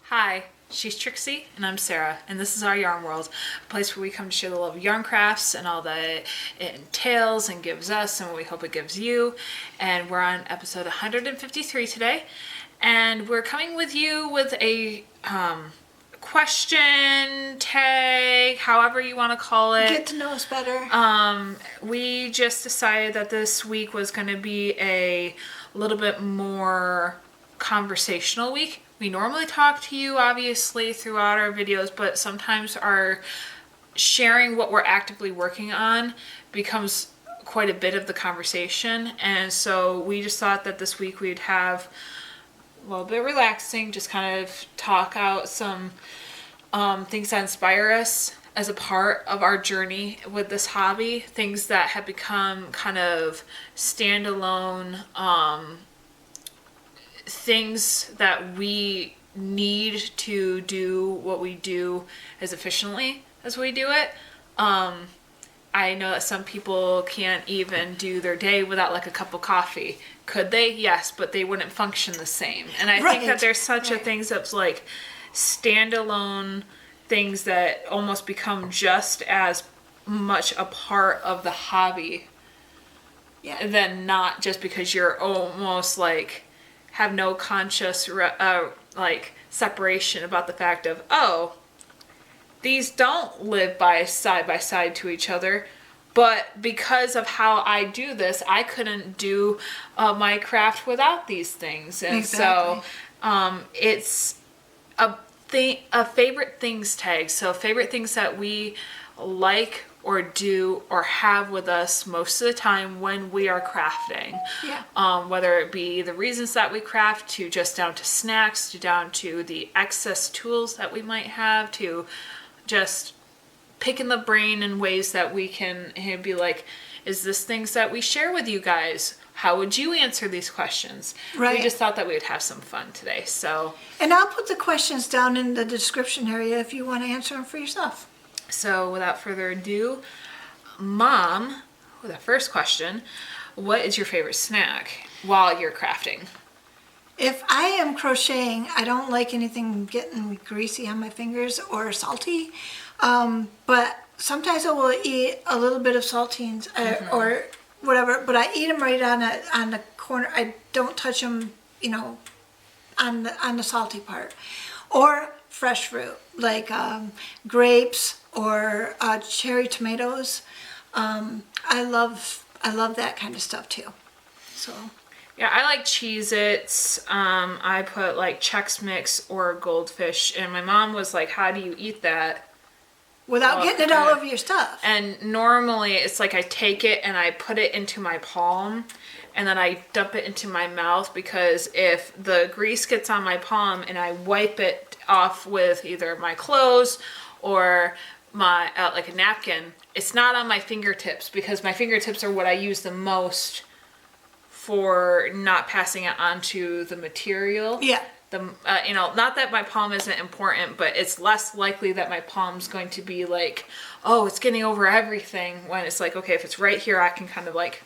Hi, she's Trixie and I'm Sarah, and this is our Yarn World, a place where we come to share the love of yarn crafts and all that it entails and gives us and what we hope it gives you. And we're on episode 153 today, and we're coming with you with a question, tag, however you want to call it. Get to know us better. We just decided that this week was going to be a little bit more conversational week. We normally talk to you, obviously, throughout our videos, but sometimes our sharing what we're actively working on becomes quite a bit of the conversation. And so we just thought that this week we'd have a little bit relaxing, just kind of talk out some things that inspire us as a part of our journey with this hobby, things that have become kind of standalone things that we need to do what we do as efficiently as we do it. I know that some people can't even do their day without like a cup of coffee. Could they? Yes, but they wouldn't function the same. And I think that there's such a thing that's like standalone things that almost become just as much a part of the hobby than not, just because you're almost like have no conscious like separation about the fact of, oh, these don't live by side to each other, but because of how I do this, I couldn't do my craft without these things. And so it's a favorite things tag. So favorite things that we like or do or have with us most of the time when we are crafting. Whether it be the reasons that we craft, to just down to snacks, to down to the excess tools that we might have, to just picking the brain in ways that we can be like, is this things that we share with you guys? How would you answer these questions? We just thought that we would have some fun today. So, and I'll put the questions down in the description area if you want to answer them for yourself. So without further ado, Mom, with the first question, what is your favorite snack while you're crafting? If I am crocheting, I don't like anything getting greasy on my fingers or salty, but sometimes I will eat a little bit of saltines or whatever, but I eat them right on the corner. I don't touch them, on the salty part. Or fresh fruit, like grapes or cherry tomatoes. I love that kind of stuff too. So yeah, I like Cheez-Its. I put like Chex Mix or Goldfish, and my mom was like, how do you eat that without getting it all over your stuff? And normally it's like I take it and I put it into my palm and then I dump it into my mouth, because if the grease gets on my palm and I wipe it off with either my clothes or my like a napkin, it's not on my fingertips, because my fingertips are what I use the most for not passing it onto the material. Not that my palm isn't important, but it's less likely that my palm's going to be like, oh, it's getting over everything, when it's like, okay, if it's right here, I can kind of like,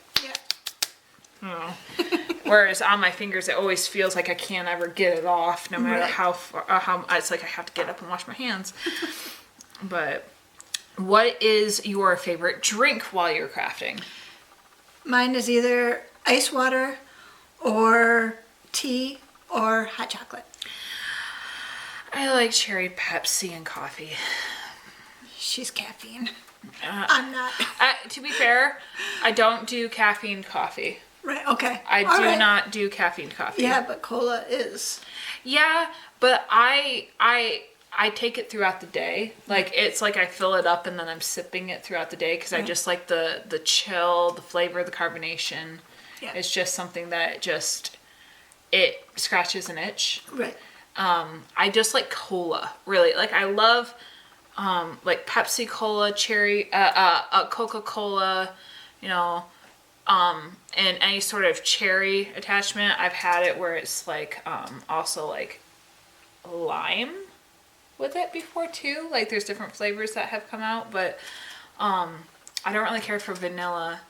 whereas on my fingers, it always feels like I can't ever get it off, no matter how it's like I have to get up and wash my hands. But what is your favorite drink while you're crafting? Mine is either ice water or tea or hot chocolate. I like cherry Pepsi and coffee. She's caffeine. I'm not. To be fair, I don't do caffeine coffee. Right, okay. I do not do caffeine coffee. Yeah, but cola is. Yeah, but I take it throughout the day. Like, it's like I fill it up and then I'm sipping it throughout the day, because I just like the chill, the flavor, the carbonation. Yeah. It's just something that it scratches an itch. Right. I just like cola, really. Like, I love like Pepsi Cola, cherry, Coca-Cola, and any sort of cherry attachment. I've had it where it's like also like lime with it before too. Like, there's different flavors that have come out, but I don't really care for vanilla,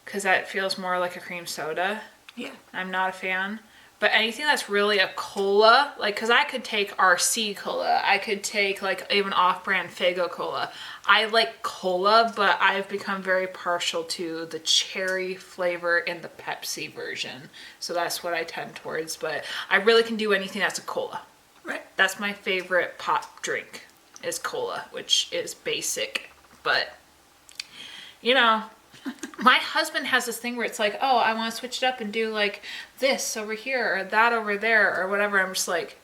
because that feels more like a cream soda. Yeah. I'm not a fan. But anything that's really a cola, like, because I could take RC cola. I could take, like, even off-brand Faygo cola. I like cola, but I've become very partial to the cherry flavor in the Pepsi version. So that's what I tend towards. But I really can do anything that's a cola. Right. That's my favorite pop drink, is cola, which is basic. But, you know... My husband has this thing where it's like, oh, I want to switch it up and do like this over here or that over there or whatever. I'm just like,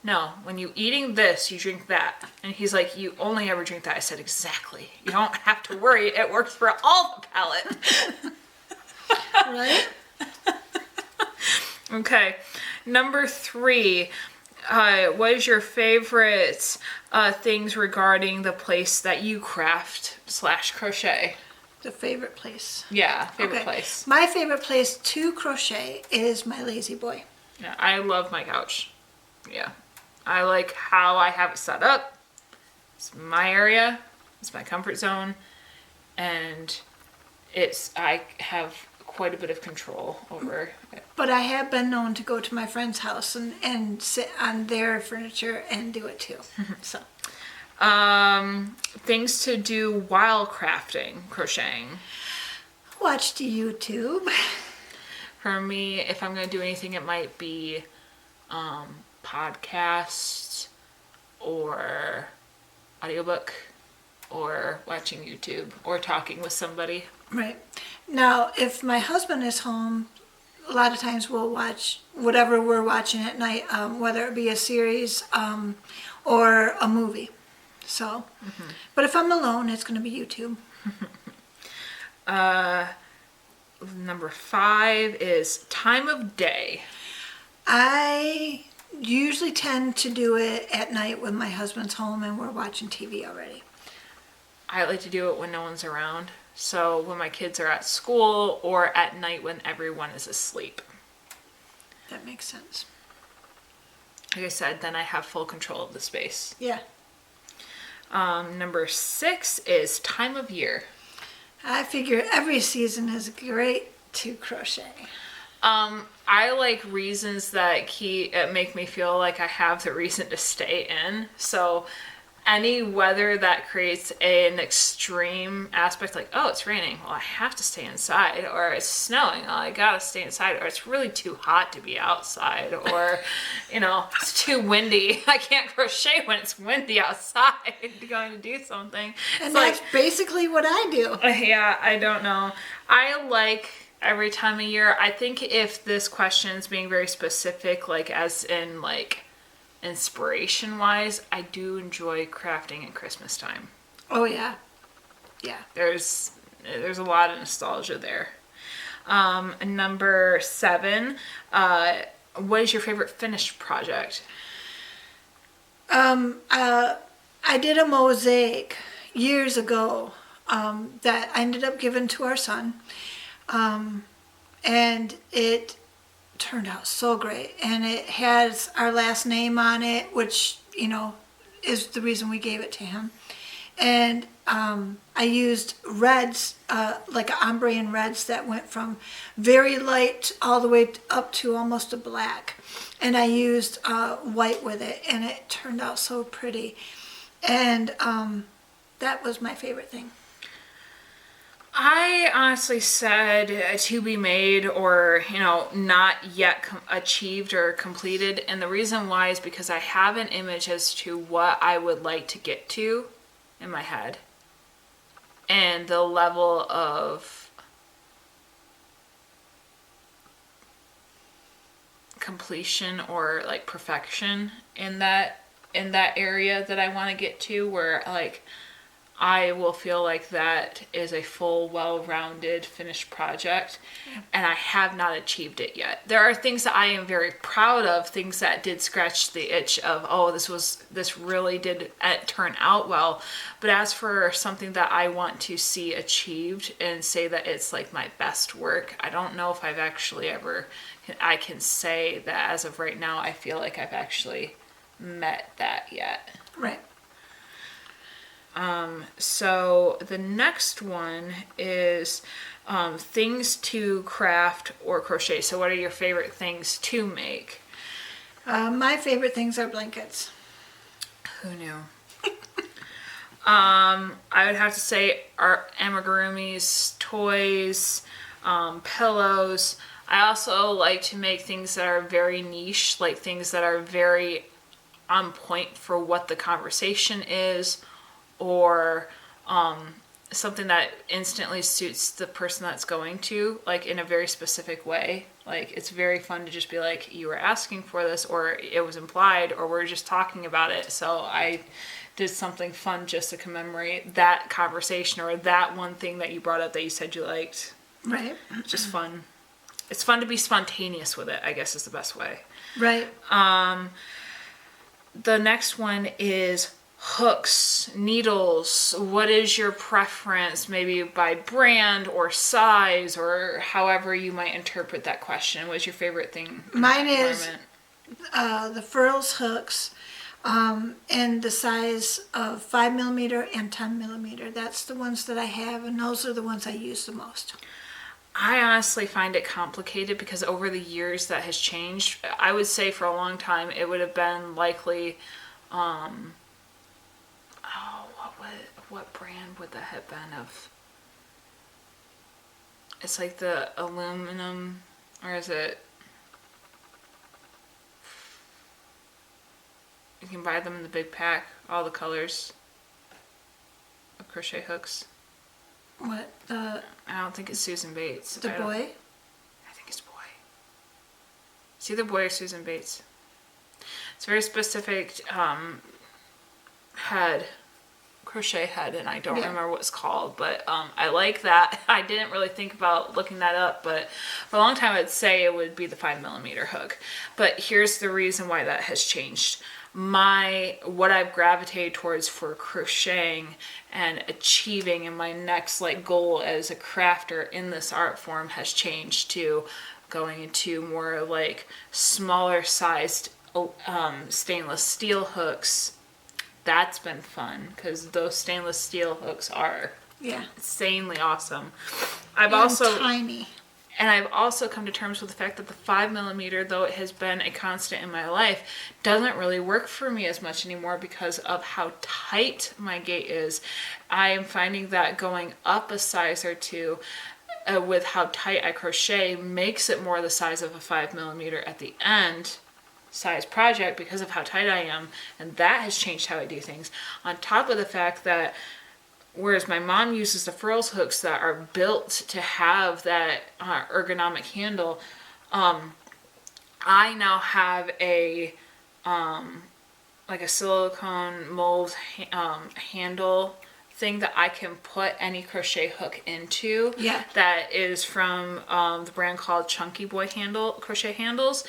no, when you eating this, you drink that. And he's like, you only ever drink that. I said, exactly. You don't have to worry. It works for all the palate. Right? Okay. Number 3. What is your favorite things regarding the place that you craft / crochet? The favorite place. Yeah, favorite place. My favorite place to crochet is my lazy boy. Yeah, I love my couch. Yeah. I like how I have it set up. It's my area. It's my comfort zone. And I have quite a bit of control over it. But I have been known to go to my friend's house and sit on their furniture and do it too. So. Things to do while crocheting. Watch the YouTube. For me, if I'm going to do anything, it might be podcasts or audiobook or watching YouTube or talking with somebody. Right. Now, if my husband is home, a lot of times we'll watch whatever we're watching at night, whether it be a series or a movie. So, but if I'm alone, it's going to be YouTube. Number 5 is time of day. I usually tend to do it at night when my husband's home and we're watching TV already. I like to do it when no one's around. So when my kids are at school or at night when everyone is asleep. That makes sense. Like I said, then I have full control of the space. Yeah. Number 6 is time of year. I figure every season is great to crochet. I like reasons that make me feel like I have the reason to stay in. So any weather that creates an extreme aspect, like, oh, it's raining, well, I have to stay inside, or it's snowing, well, I gotta stay inside, or it's really too hot to be outside, or, it's too windy, I can't crochet when it's windy outside, going to do something. And that's basically what I do. Yeah, I don't know. I like every time of year. I think if this question is being very specific, like as in like inspiration wise, I do enjoy crafting at Christmas time. Oh yeah. Yeah. There's a lot of nostalgia there. Number 7, what is your favorite finished project? I did a mosaic years ago that I ended up giving to our son. And it turned out so great. And it has our last name on it, which, is the reason we gave it to him. And I used reds, like ombre and reds that went from very light all the way up to almost a black. And I used white with it, and it turned out so pretty. And that was my favorite thing. I honestly said to be made or, not yet achieved or completed. And the reason why is because I have an image as to what I would like to get to in my head. And the level of completion or like perfection in that area that I want to get to, where like I will feel like that is a full, well-rounded, finished project, and I have not achieved it yet. There are things that I am very proud of, things that did scratch the itch of, oh, this really did turn out well. But as for something that I want to see achieved and say that it's like my best work, I don't know if I've actually I can say that as of right now, I feel like I've actually met that yet. Right. So the next one is things to craft or crochet. So what are your favorite things to make? My favorite things are blankets. Who knew? I would have to say art amigurumis, toys, pillows. I also like to make things that are very niche, like things that are very on point for what the conversation is, or something that instantly suits the person that's going to, like in a very specific way. Like it's very fun to just be like, you were asking for this, or it was implied, or we're just talking about it. So I did something fun just to commemorate that conversation or that one thing that you brought up that you said you liked. Right. Just fun. It's fun to be spontaneous with it, I guess is the best way. Right. The next one is hooks, needles. What is your preference, maybe by brand or size or however you might interpret that question? What's your favorite thing? Mine is the Furls hooks in the size of 5mm and 10mm. That's the ones that I have, and those are the ones I use the most. I honestly find it complicated because over the years that has changed. I would say for a long time it would have been likely, what brand would that have been of? It's like the aluminum, or is it? You can buy them in the big pack, all the colors of crochet hooks. What? I don't think it's Susan Bates. The boy? I think it's boy. It's either boy or Susan Bates. It's a very specific crochet head, and I don't remember what it's called, but I like that. I didn't really think about looking that up, but for a long time I'd say it would be the 5mm hook. But here's the reason why that has changed. What I've gravitated towards for crocheting and achieving in my next goal as a crafter in this art form has changed to going into more smaller sized stainless steel hooks. That's been fun because those stainless steel hooks are insanely awesome. I've also come to terms with the fact that the 5mm, though it has been a constant in my life, doesn't really work for me as much anymore because of how tight my gait is. I am finding that going up a size or two with how tight I crochet makes it more the size of a 5mm at the end size project because of how tight I am, and that has changed how I do things. On top of the fact that whereas my mom uses the Furls hooks that are built to have that ergonomic handle, I now have a silicone mold handle thing that I can put any crochet hook into. Yeah. That is from the brand called Chunky Boy crochet handles,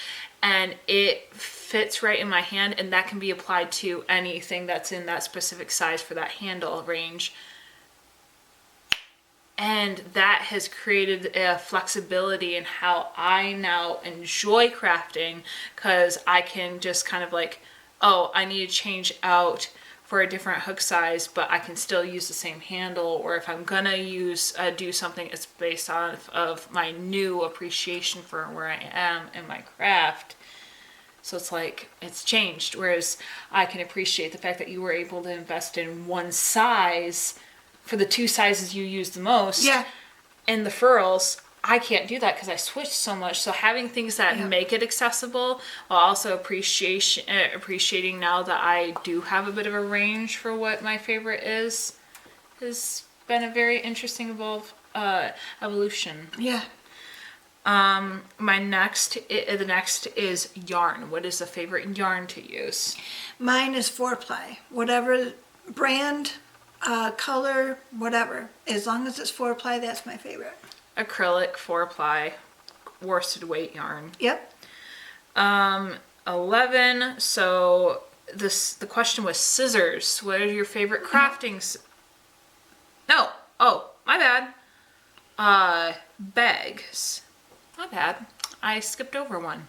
and it fits right in my hand, and that can be applied to anything that's in that specific size for that handle range. And that has created a flexibility in how I now enjoy crafting, because I can just kind of I need to change out for a different hook size, but I can still use the same handle. Or if I'm gonna do something, it's based on of my new appreciation for where I am in my craft. So it's changed. Whereas I can appreciate the fact that you were able to invest in one size for the two sizes you use the most. Yeah. In the Furls, I can't do that because I switched so much. So having things that make it accessible, while also appreciating now that I do have a bit of a range for what my favorite is, has been a very interesting evolution. Yeah. The next is yarn. What is the favorite yarn to use? Mine is 4-ply. Whatever brand, color, whatever. As long as it's 4-ply, that's my favorite. Acrylic 4-ply worsted weight yarn. Yep. 11. So the question was scissors. What are your favorite crafting? No. Oh, my bad. Bags. My bad. I skipped over one.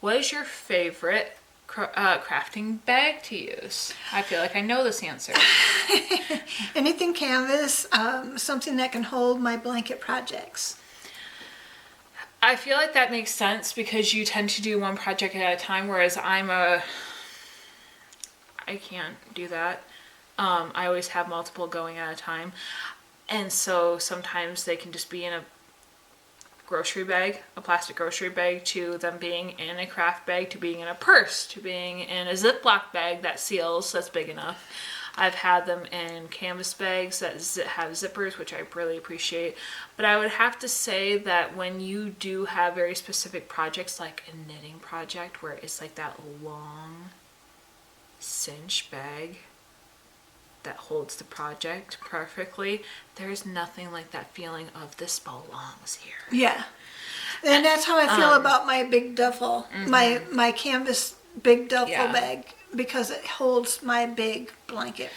What is your favorite crafting bag to use? I feel like I know this answer. Anything canvas, something that can hold my blanket projects. I feel like that makes sense because you tend to do one project at a time, whereas I can't do that. I always have multiple going at a time. And so sometimes they can just be in a grocery bag, a plastic grocery bag, to them being in a craft bag, to being in a purse, to being in a Ziploc bag that seals, that's big enough. I've had them in canvas bags that have zippers, which I really appreciate. But I would have to say that when you do have very specific projects, like a knitting project where it's like that long cinch bag that holds the project perfectly, there's nothing like that feeling of this belongs here. Yeah. And that's how I feel about my big duffel, my canvas big duffel bag, because it holds my big blanket.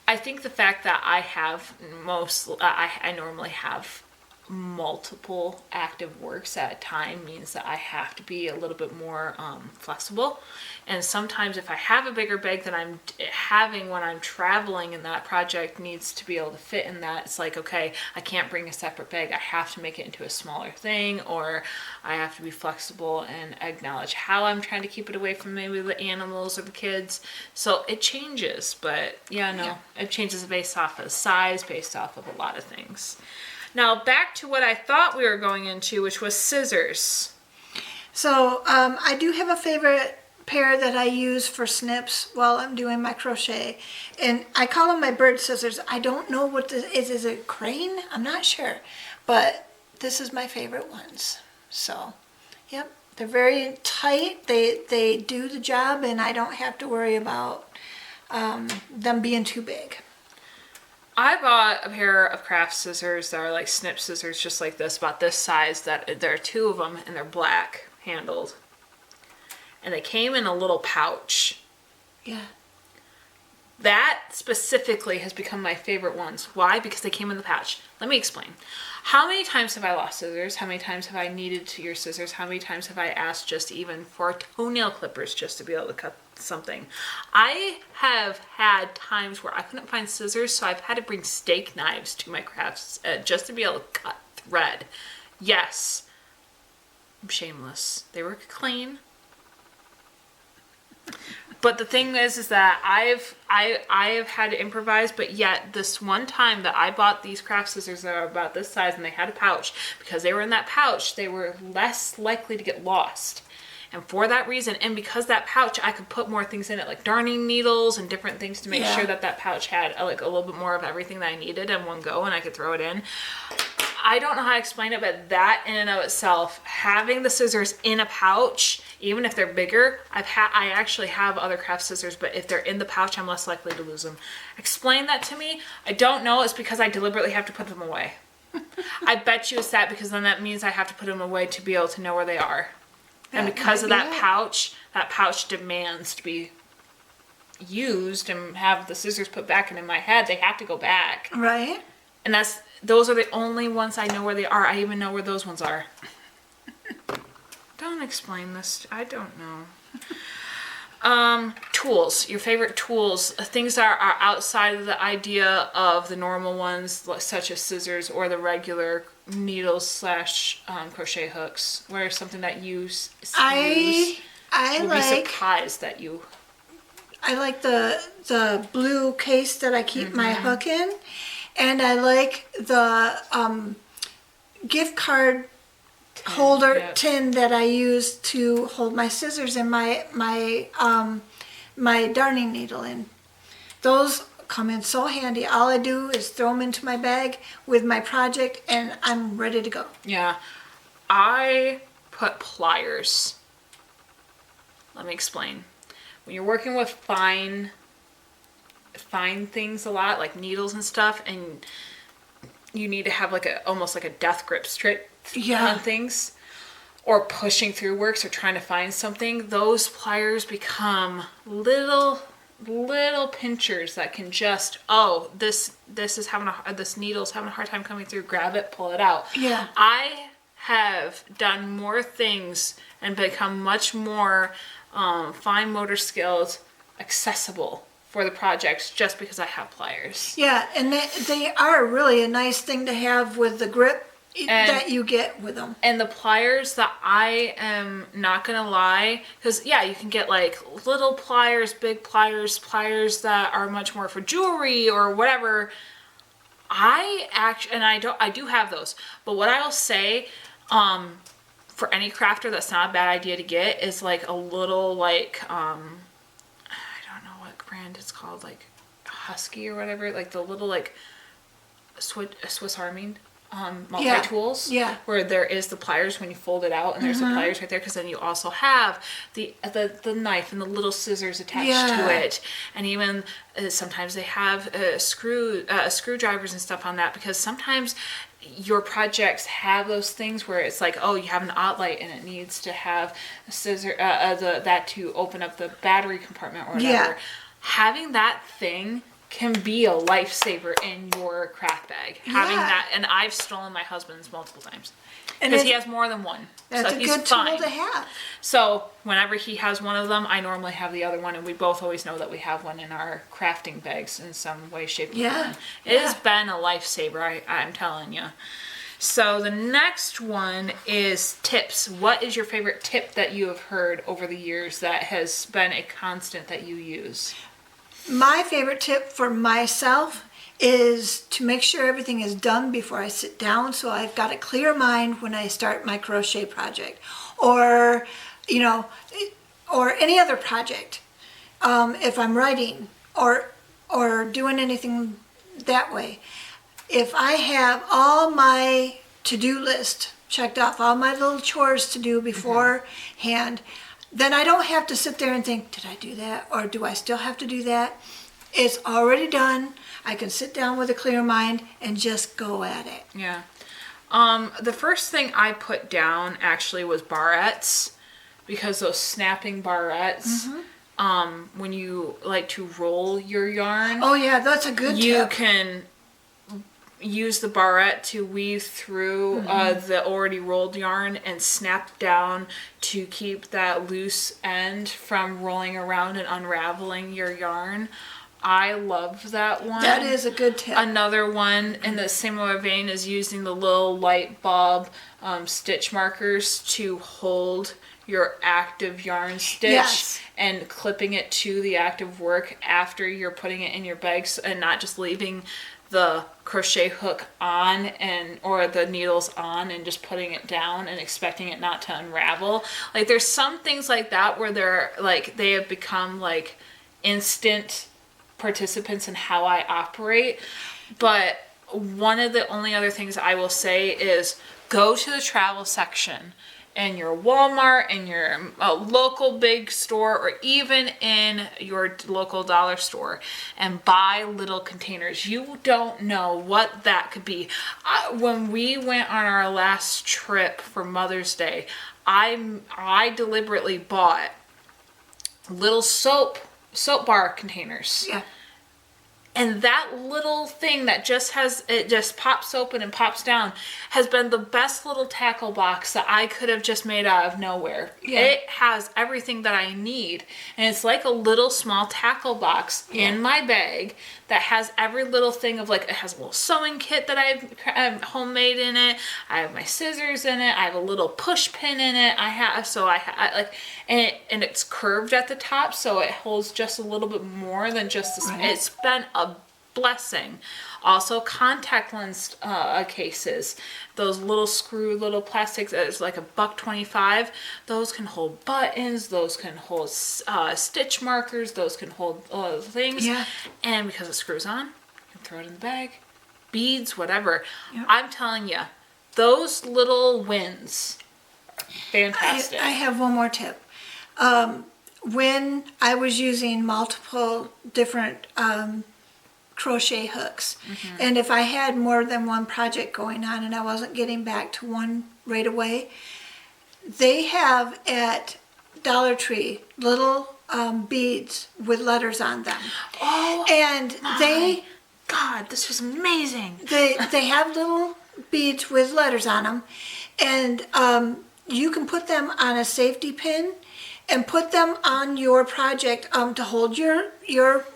I think the fact that I have I normally have multiple active works at a time means that I have to be a little bit more flexible. And sometimes if I have a bigger bag than I'm having when I'm traveling and that project needs to be able to fit in that, it's like, okay, I can't bring a separate bag. I have to make it into a smaller thing, or I have to be flexible and acknowledge how I'm trying to keep it away from maybe the animals or the kids. So it changes, but it changes based off of size, based off of a lot of things. Now back to what I thought we were going into, which was scissors. So I do have a favorite pair that I use for snips while I'm doing my crochet, and I call them my bird scissors. I don't know what this is. Is it crane? I'm not sure, but this is my favorite ones. So, yep, they're very tight. They do the job, and I don't have to worry about them being too big. I bought a pair of craft scissors that are like snip scissors, just like this, about this size. That there are two of them, and they're black handled, and they came in a little pouch. Yeah. That specifically has become my favorite ones. Why? Because they came in the pouch. Let me explain. How many times have I lost scissors? How many times have I needed to use scissors? How many times have I asked just even for toenail clippers just to be able to cut something? I have had times where I couldn't find scissors, so I've had to bring steak knives to my crafts just to be able to cut thread. Yes, I'm shameless. They were clean. But the thing is that I have had to improvise, but yet this one time that I bought these craft scissors that are about this size and they had a pouch, because they were in that pouch, they were less likely to get lost. And for that reason, and because that pouch, I could put more things in it, like darning needles and different things to make sure that that pouch had like a little bit more of everything that I needed in one go, and I could throw it in. I don't know how to explain it, but that in and of itself, having the scissors in a pouch, even if they're bigger, I actually have other craft scissors, but if they're in the pouch, I'm less likely to lose them. Explain that to me. I don't know. It's because I deliberately have to put them away. I bet you it's that, because then that means I have to put them away to be able to know where they are. And because of that pouch demands to be used and have the scissors put back in my head. They have to go back. Right. And those are the only ones I know where they are. I even know where those ones are. Don't explain this. I don't know. Tools. Your favorite tools. Things that are outside of the idea of the normal ones, such as scissors or the regular needles / crochet hooks. Where something that you use. I will like. be surprised that you. I like the blue case that I keep my hook in, and I like the gift card holder tin that I use to hold my scissors and my darning needle in. Those come in so handy. All I do is throw them into my bag with my project, and I'm ready to go. Yeah, I put pliers. Let me explain. When you're working with fine things a lot, like needles and stuff, and you need to have almost like a death grip strip on things, or pushing through works or trying to find something, those pliers become little pinchers that can just, this needle's having a hard time coming through, grab it, pull it out. Yeah. I have done more things and become much more fine motor skills accessible for the projects just because I have pliers. Yeah, and they are really a nice thing to have with the grip that you get with them. And the pliers that I am not gonna lie, because yeah, you can get like little pliers, big pliers, pliers that are much more for jewelry or whatever. I do have those, but what I'll say, for any crafter, that's not a bad idea to get is like a little like I don't know what brand it's called, like Husky or whatever, like the little like Swiss Army multi-tools, where there is the pliers when you fold it out, and there's the pliers right there, because then you also have the knife and the little scissors attached to it, and even sometimes they have screwdrivers and stuff on that, because sometimes your projects have those things where it's like, oh, you have an outlet and it needs to have a scissor that to open up the battery compartment or whatever. Having that thing can be a lifesaver in your craft bag. Having that, and I've stolen my husband's multiple times because he has more than one. That's so a he's good fine. tool to have. So whenever he has one of them, I normally have the other one, and we both always know that we have one in our crafting bags in some way, shape, or form. It has been a lifesaver, I'm telling you. So the next one is tips. What is your favorite tip that you have heard over the years that has been a constant that you use? My favorite tip for myself is to make sure everything is done before I sit down, so I've got a clear mind when I start my crochet project, or or any other project. If I'm writing or doing anything that way, if I have all my to-do list checked off, all my little chores to do beforehand, then I don't have to sit there and think, did I do that? Or do I still have to do that? It's already done. I can sit down with a clear mind and just go at it. Yeah. The first thing I put down actually was barrettes, because those snapping barrettes, when you like to roll your yarn. Oh yeah, that's a good tip. You can use the barrette to weave through the already rolled yarn and snap down to keep that loose end from rolling around and unraveling your yarn. I love that one. That is a good tip. Another one in the same vein is using the little light bulb stitch markers to hold your active yarn stitch and clipping it to the active work after you're putting it in your bags, and not just leaving the crochet hook on or the needles on and just putting it down and expecting it not to unravel. Like, there's some things like that where they're like, they have become like instant participants in how I operate. But one of the only other things I will say is go to the travel section in your Walmart, in your local big store, or even in your local dollar store, and buy little containers. You don't know what that could be. When we went on our last trip for Mother's Day, I deliberately bought little soap bar containers. Yeah. And that little thing that just pops open and pops down has been the best little tackle box that I could have just made out of nowhere. Yeah. It has everything that I need. And it's like a little small tackle box in my bag that has every little thing of, like, it has a little sewing kit that I've homemade in it. I have my scissors in it. I have a little push pin in it. And it's curved at the top, so it holds just a little bit more than just this. Right. It's been a blessing. Also, contact lens cases, those little plastics, it's like $1.25. Those can hold buttons, those can hold stitch markers, those can hold things. Yeah. And because it screws on, you can throw it in the bag. Beads, whatever. Yep. I'm telling you, those little wins, fantastic. I have one more tip. When I was using multiple different crochet hooks, and if I had more than one project going on and I wasn't getting back to one right away, they have at Dollar Tree little beads with letters on them. Oh, and God, this was amazing. They have little beads with letters on them, and you can put them on a safety pin, and put them on your project to hold your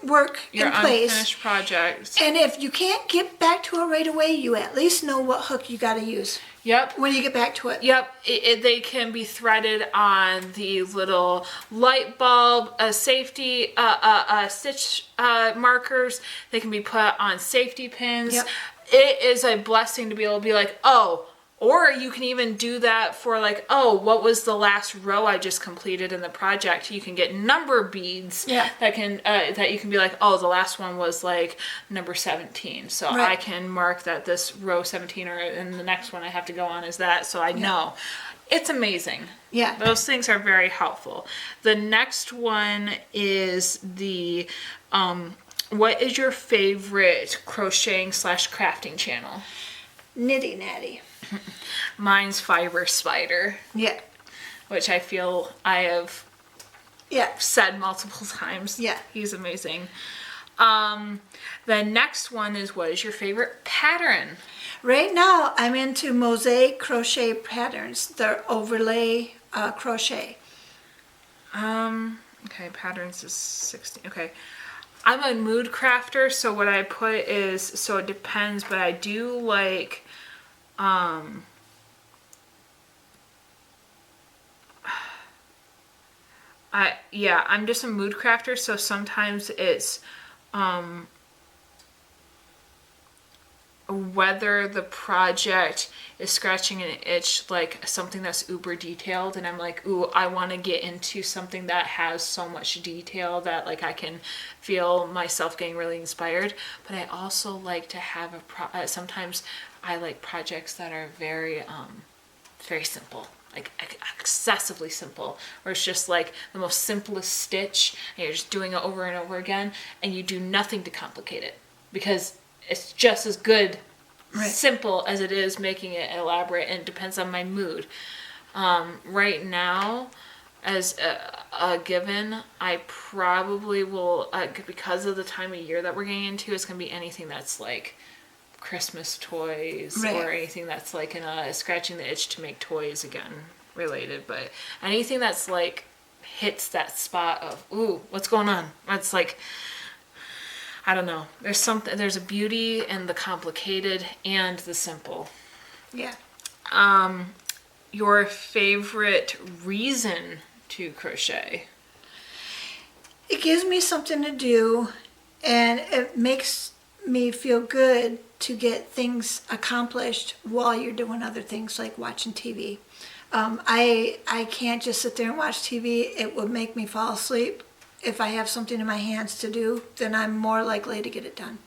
work Your in place. unfinished projects. And if you can't get back to it right away, you at least know what hook you got to use. Yep. When you get back to it. Yep. They can be threaded on the little light bulb, safety stitch markers. They can be put on safety pins. Yep. It is a blessing to be able to be like, oh, or you can even do that for like, oh, what was the last row I just completed in the project? You can get number beads that can that you can be like, oh, the last one was like number 17. So I can mark that this row 17 or in the next one I have to go on is that. So I know. It's amazing. Yeah. Those things are very helpful. The next one is the, what is your favorite crocheting / crafting channel? Nitty Natty. Mine's Fiber Spider. Yeah. Which I feel I have said multiple times. Yeah. He's amazing. The next one is, what is your favorite pattern? Right now, I'm into mosaic crochet patterns. They're overlay crochet. Okay, patterns is 16. Okay. I'm a mood crafter, so what I put is, so it depends, but I do like, I'm just a mood crafter, so sometimes it's, whether the project is scratching an itch, like something that's uber detailed, and I'm like, ooh, I want to get into something that has so much detail that like I can feel myself getting really inspired. But I also like to have sometimes I like projects that are very very simple, like excessively simple, where it's just like the most simplest stitch and you're just doing it over and over again and you do nothing to complicate it, because it's just as good simple as it is making it elaborate, and it depends on my mood. Right now, as a given, I probably will, because of the time of year that we're getting into, it's going to be anything that's like Christmas toys or anything that's like in a scratching the itch to make toys again related, but anything that's like hits that spot of, ooh, what's going on? It's like, I don't know. There's a beauty in the complicated and the simple. Yeah. Your favorite reason to crochet? It gives me something to do, and it makes me feel good to get things accomplished while you're doing other things like watching TV. I can't just sit there and watch TV. It would make me fall asleep. If I have something in my hands to do, then I'm more likely to get it done.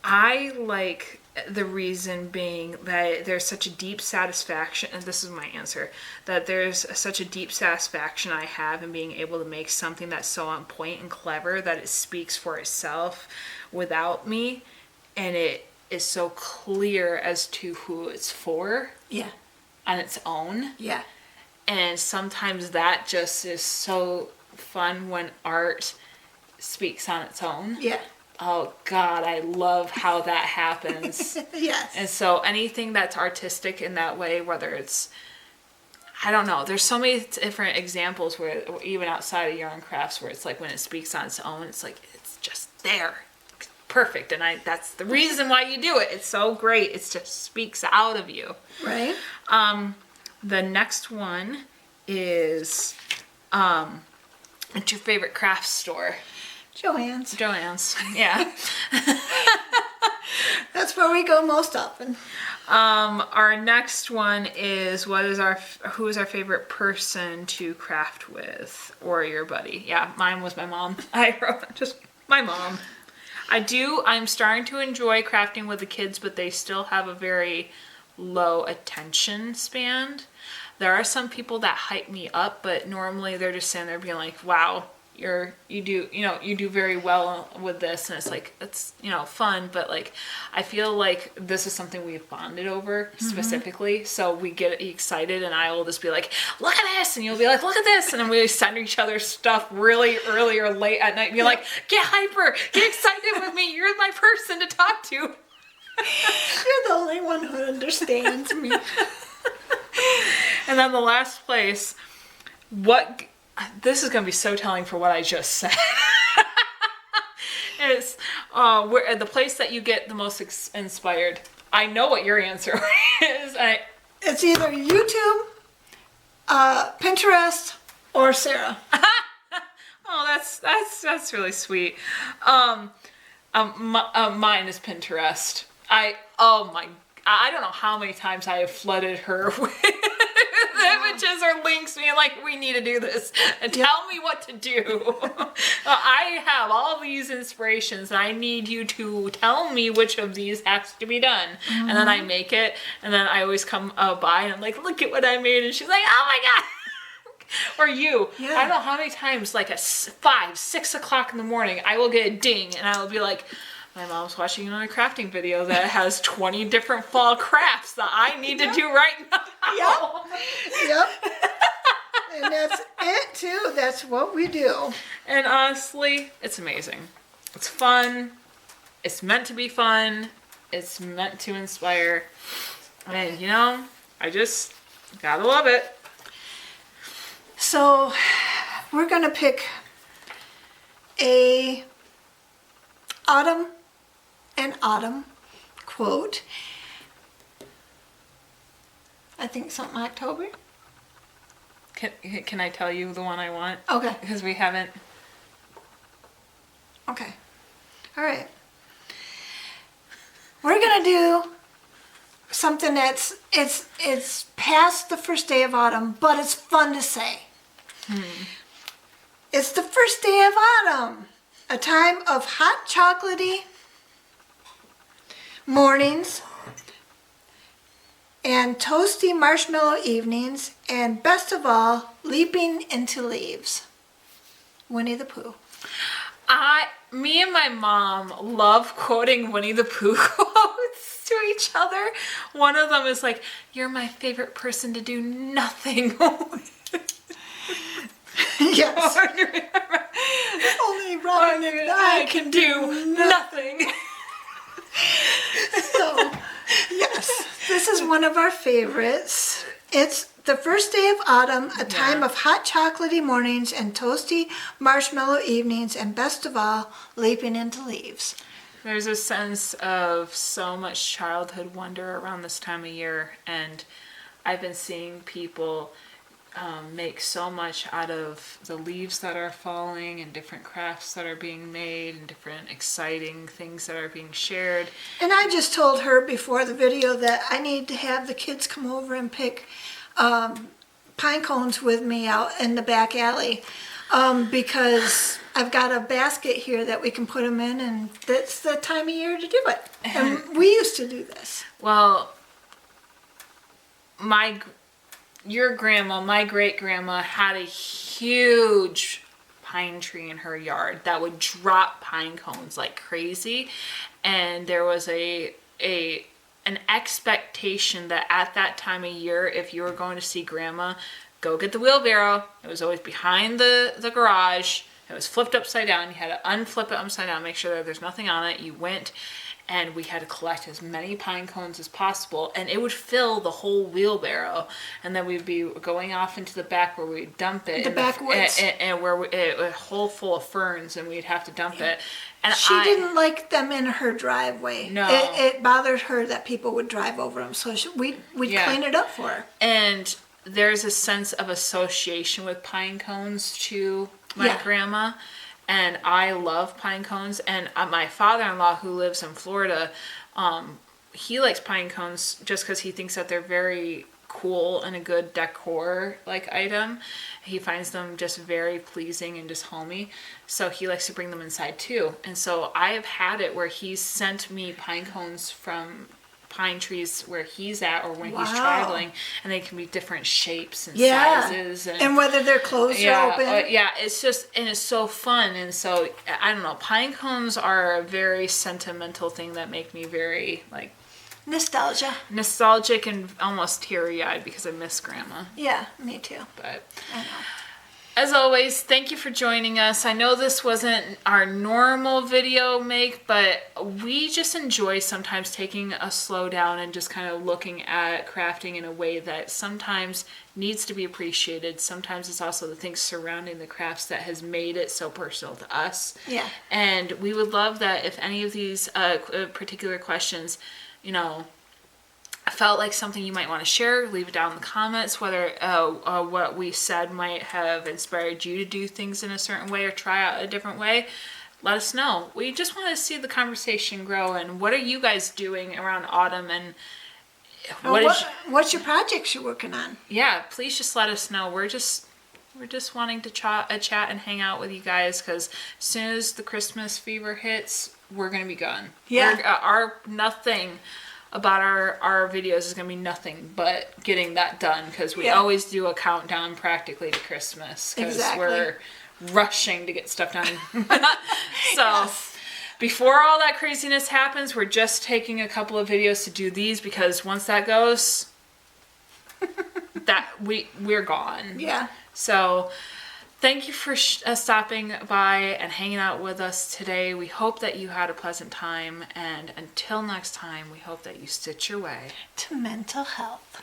I like the reason being that there's such a deep satisfaction, and this is my answer, that there's such a deep satisfaction I have in being able to make something that's so on point and clever that it speaks for itself without me, and it is so clear as to who it's for. Yeah. On its own. Yeah. And sometimes that just is so fun when art speaks on its own. Yeah. Oh God, I love how that happens. Yes. And so anything that's artistic in that way, whether it's, I don't know, there's so many different examples where even outside of yarn crafts where it's like when it speaks on its own, it's like it's just there. It's perfect. And that's the reason why you do it. It's so great. It just speaks out of you. Right. The next one is what's your favorite craft store? Joann's. Yeah. That's where we go most often. Our next one is who is our favorite person to craft with, or your buddy? Yeah, mine was my mom. I wrote just my mom. I'm starting to enjoy crafting with the kids, but they still have a very low attention span. There are some people that hype me up, but normally they're just sitting there being like, wow, you do very well with this, and it's like, it's, fun, but like, I feel like this is something we've bonded over specifically, so we get excited, and I will just be like, look at this, and you'll be like, look at this, and then we send each other stuff really early or late at night, and be like, get hyper, get excited with me, you're my person to talk to. You're the only one who understands me. And then the last place, what this is going to be so telling for what I just said. It's where the place that you get the most inspired. I know what your answer is. It's either YouTube, Pinterest, or Sarah. Oh, that's really sweet. Mine is Pinterest. I don't know how many times I have flooded her with images or links being like, we need to do this and tell me what to do. I have all these inspirations and I need you to tell me which of these has to be done. And then I make it, and then I always come by and I'm like, look at what I made, and she's like, oh my God. Or you. Yeah. I don't know how many times, like at 5, 6 o'clock in the morning, I will get a ding and I will be like, my mom's watching another crafting video that has 20 different fall crafts that I need to do right now. Yep. And that's it too. That's what we do. And honestly, it's amazing. It's fun. It's meant to be fun. It's meant to inspire. And you know, I just gotta love it. So we're gonna pick a autumn quote. I think something October. Can I tell you the one I want? Okay. Because we haven't. Okay. All right. We're gonna do something that's it's past the first day of autumn, but it's fun to say. It's the first day of autumn, a time of hot chocolatey mornings and toasty marshmallow evenings, and best of all, leaping into leaves. Winnie the Pooh. Me and my mom love quoting Winnie the Pooh quotes to each other. One of them is like, "You're my favorite person to do nothing with." Yes. Only Robin and I can do nothing. So, yes, this is one of our favorites. It's the first day of autumn, a time of hot chocolatey mornings and toasty marshmallow evenings, and best of all, leaping into leaves. There's a sense of so much childhood wonder around this time of year, and I've been seeing people make so much out of the leaves that are falling and different crafts that are being made and different exciting things that are being shared. And I just told her before the video that I need to have the kids come over and pick pine cones with me out in the back alley because I've got a basket here that we can put them in, and that's the time of year to do it. And we used to do this. Well, your grandma, my great-grandma, had a huge pine tree in her yard that would drop pine cones like crazy. And there was an expectation that at that time of year, if you were going to see grandma, go get the wheelbarrow. It was always behind the garage. It was flipped upside down. You had to unflip it upside down, make sure that there's nothing on it. You went, and we had to collect as many pine cones as possible, and it would fill the whole wheelbarrow. And then we'd be going off into the back where we'd dump it. The backwoods. And where it was a hole full of ferns, and we'd have to dump it. And she didn't like them in her driveway. No. It bothered her that people would drive over them, so we'd clean it up for her. And there's a sense of association with pine cones to my grandma. And I love pine cones. And my father-in-law, who lives in Florida, he likes pine cones just because he thinks that they're very cool and a good decor like item. He finds them just very pleasing and just homey. So he likes to bring them inside too. And so I have had it where he's sent me pine cones from pine trees where he's at or when he's traveling, and they can be different shapes and sizes and whether they're closed or open. It's just, and it's so fun. And so I don't know, pine cones are a very sentimental thing that make me very like nostalgic and almost teary-eyed because I miss grandma. Yeah, me too. But I know. As always, thank you for joining us. I know this wasn't our normal video make, but we just enjoy sometimes taking a slow down and just kind of looking at crafting in a way that sometimes needs to be appreciated. Sometimes it's also the things surrounding the crafts that has made it so personal to us. Yeah. And we would love that if any of these particular questions, you know, felt like something you might want to share, leave it down in the comments, whether what we said might have inspired you to do things in a certain way or try out a different way. Let us know. We just want to see the conversation grow. And what are you guys doing around autumn? And what's your projects you're working on? Yeah, please just let us know. We're just wanting to chat and hang out with you guys, because as soon as the Christmas fever hits, we're gonna be gone. Yeah. Our nothing about our videos is going to be nothing but getting that done, because we always do a countdown practically to Christmas, because we're rushing to get stuff done. So before all that craziness happens, we're just taking a couple of videos to do these, because once that goes, we're gone. Yeah. So thank you for stopping by and hanging out with us today. We hope that you had a pleasant time, and until next time, we hope that you stitch your way to mental health.